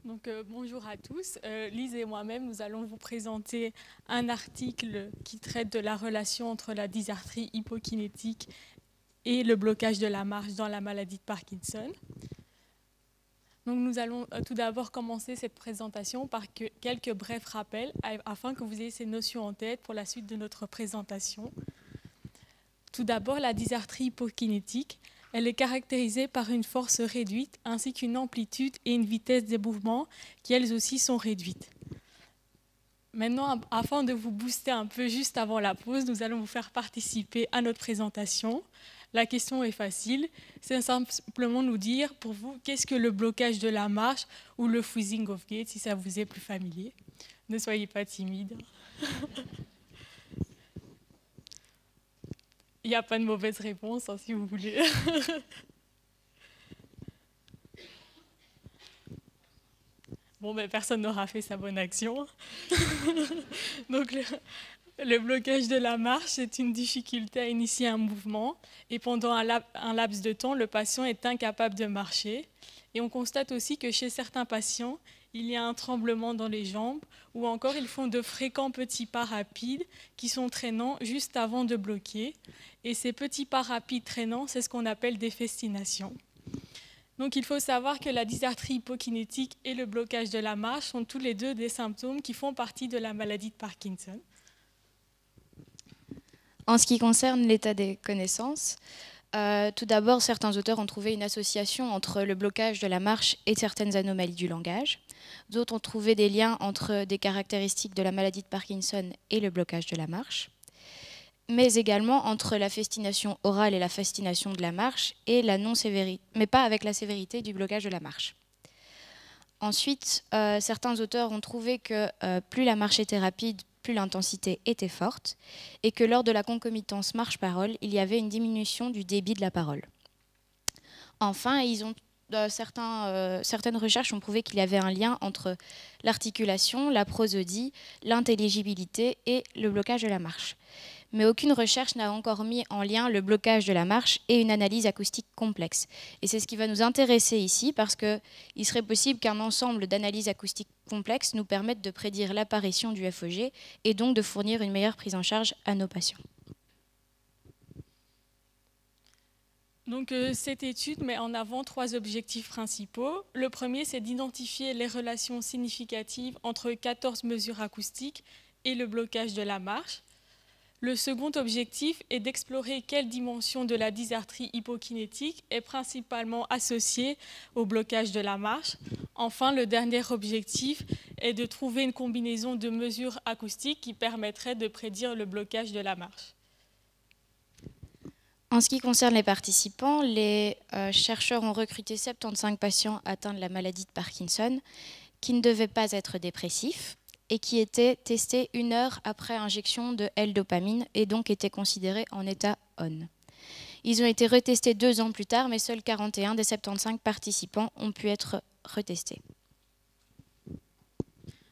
Bonjour à tous. Lise et moi-même, nous allons vous présenter un article qui traite de la relation entre la dysarthrie hypokinétique et le blocage de la marche dans la maladie de Parkinson. Donc, nous allons tout d'abord commencer cette présentation par quelques brefs rappels afin que vous ayez ces notions en tête pour la suite de notre présentation. Tout d'abord, la dysarthrie hypokinétique. Elle est caractérisée par une force réduite ainsi qu'une amplitude et une vitesse des mouvements qui elles aussi sont réduites. Maintenant, afin de vous booster un peu juste avant la pause, nous allons vous faire participer à notre présentation. La question est facile, c'est simplement nous dire pour vous qu'est-ce que le blocage de la marche ou le freezing of gait si ça vous est plus familier. Ne soyez pas timide. Il n'y a pas de mauvaise réponse hein, si vous voulez. Bon, ben, personne n'aura fait sa bonne action. Donc, le blocage de la marche est une difficulté à initier un mouvement et pendant un laps de temps, le patient est incapable de marcher. Et on constate aussi que chez certains patients, il y a un tremblement dans les jambes ou encore ils font de fréquents petits pas rapides qui sont traînants juste avant de bloquer. Et ces petits pas rapides traînants, c'est ce qu'on appelle des festinations. Donc il faut savoir que la dysarthrie hypokinétique et le blocage de la marche sont tous les deux des symptômes qui font partie de la maladie de Parkinson. En ce qui concerne l'état des connaissances, tout d'abord, certains auteurs ont trouvé une association entre le blocage de la marche et certaines anomalies du langage. D'autres ont trouvé des liens entre des caractéristiques de la maladie de Parkinson et le blocage de la marche, mais également entre la festination orale et la festination de la marche et la non-sévérité, mais pas avec la sévérité du blocage de la marche. Ensuite, certains auteurs ont trouvé que plus la marche était rapide, plus l'intensité était forte, et que lors de la concomitance marche-parole, il y avait une diminution du débit de la parole. Enfin, certaines recherches ont prouvé qu'il y avait un lien entre l'articulation, la prosodie, l'intelligibilité et le blocage de la marche. Mais aucune recherche n'a encore mis en lien le blocage de la marche et une analyse acoustique complexe. Et c'est ce qui va nous intéresser ici, parce qu'il serait possible qu'un ensemble d'analyses acoustiques complexes nous permette de prédire l'apparition du FOG et donc de fournir une meilleure prise en charge à nos patients. Donc cette étude met en avant 3 objectifs principaux. Le premier, c'est d'identifier les relations significatives entre 14 mesures acoustiques et le blocage de la marche. Le second objectif est d'explorer quelle dimension de la dysarthrie hypokinétique est principalement associée au blocage de la marche. Enfin, le dernier objectif est de trouver une combinaison de mesures acoustiques qui permettrait de prédire le blocage de la marche. En ce qui concerne les participants, les chercheurs ont recruté 75 patients atteints de la maladie de Parkinson qui ne devaient pas être dépressifs et qui étaient testés 1 heure après injection de L-dopamine et donc étaient considérés en état ON. Ils ont été retestés 2 ans plus tard, mais seuls 41 des 75 participants ont pu être retestés.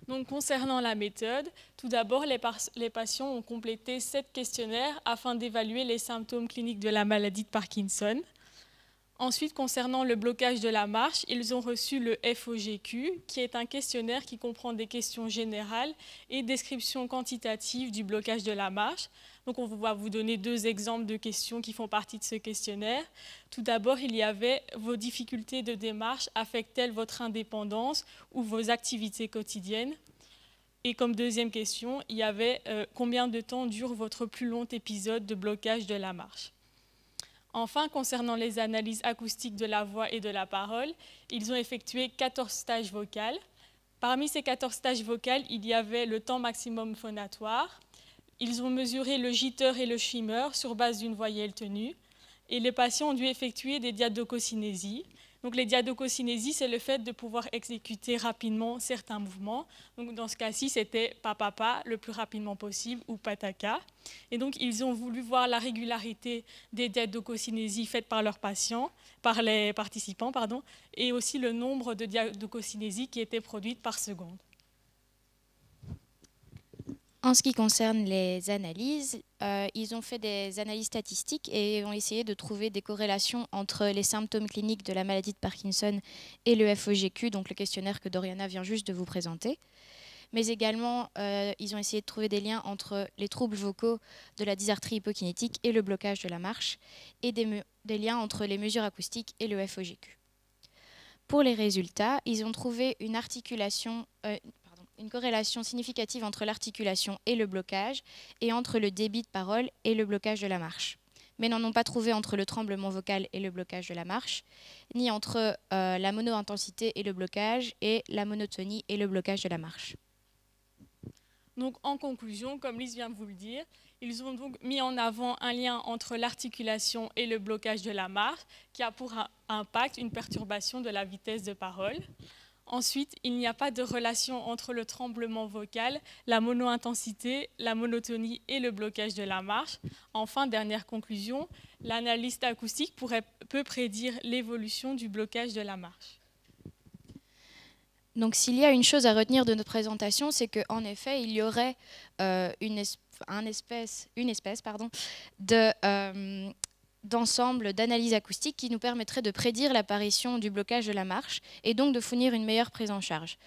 Donc, concernant la méthode, tout d'abord, les patients ont complété 7 questionnaires afin d'évaluer les symptômes cliniques de la maladie de Parkinson. Ensuite, concernant le blocage de la marche, ils ont reçu le FOGQ, qui est un questionnaire qui comprend des questions générales et descriptions quantitatives du blocage de la marche. Donc, on va vous donner 2 exemples de questions qui font partie de ce questionnaire. Tout d'abord, il y avait « Vos difficultés de démarche affectent-elles votre indépendance ou vos activités quotidiennes ?» Et comme deuxième question, il y avait « Combien de temps dure votre plus long épisode de blocage de la marche ?» Enfin, concernant les analyses acoustiques de la voix et de la parole, ils ont effectué 14 stages vocaux. Parmi ces 14 stages vocaux, il y avait le temps maximum phonatoire. Ils ont mesuré le jitter et le shimmer sur base d'une voyelle tenue. Et les patients ont dû effectuer des diadococinésies. Donc les diadococinésies, c'est le fait de pouvoir exécuter rapidement certains mouvements. Donc dans ce cas-ci, c'était pa-pa-pa le plus rapidement possible ou pataka. Et donc ils ont voulu voir la régularité des diadococinésies faites par leurs patients, par les participants, et aussi le nombre de diadococinésies qui étaient produites par seconde. En ce qui concerne les analyses, ils ont fait des analyses statistiques et ont essayé de trouver des corrélations entre les symptômes cliniques de la maladie de Parkinson et le FOGQ, donc le questionnaire que Doriana vient juste de vous présenter. Mais également, ils ont essayé de trouver des liens entre les troubles vocaux de la dysarthrie hypokinétique et le blocage de la marche, et des liens entre les mesures acoustiques et le FOGQ. Pour les résultats, ils ont trouvé une corrélation significative entre l'articulation et le blocage, et entre le débit de parole et le blocage de la marche. Mais n'en ont pas trouvé entre le tremblement vocal et le blocage de la marche, ni entre la mono-intensité et le blocage, et la monotonie et le blocage de la marche. Donc, en conclusion, comme Lise vient de vous le dire, ils ont donc mis en avant un lien entre l'articulation et le blocage de la marche, qui a pour impact une perturbation de la vitesse de parole. Ensuite, il n'y a pas de relation entre le tremblement vocal, la mono-intensité, la monotonie et le blocage de la marche. Enfin, dernière conclusion, l'analyse acoustique peut prédire l'évolution du blocage de la marche. Donc s'il y a une chose à retenir de notre présentation, c'est qu'en effet, il y aurait une espèce d'ensemble d'analyses acoustiques qui nous permettrait de prédire l'apparition du blocage de la marche et donc de fournir une meilleure prise en charge.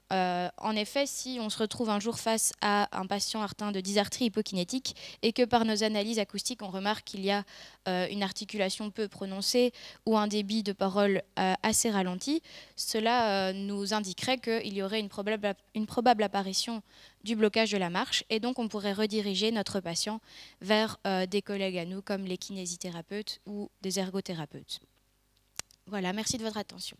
En effet, si on se retrouve un jour face à un patient atteint de dysarthrie hypokinétique et que par nos analyses acoustiques, on remarque qu'il y a une articulation peu prononcée ou un débit de parole assez ralenti, cela nous indiquerait qu'il y aurait une probable apparition du blocage de la marche et donc on pourrait rediriger notre patient vers des collègues à nous comme les kinésithérapeutes ou des ergothérapeutes. Voilà, merci de votre attention.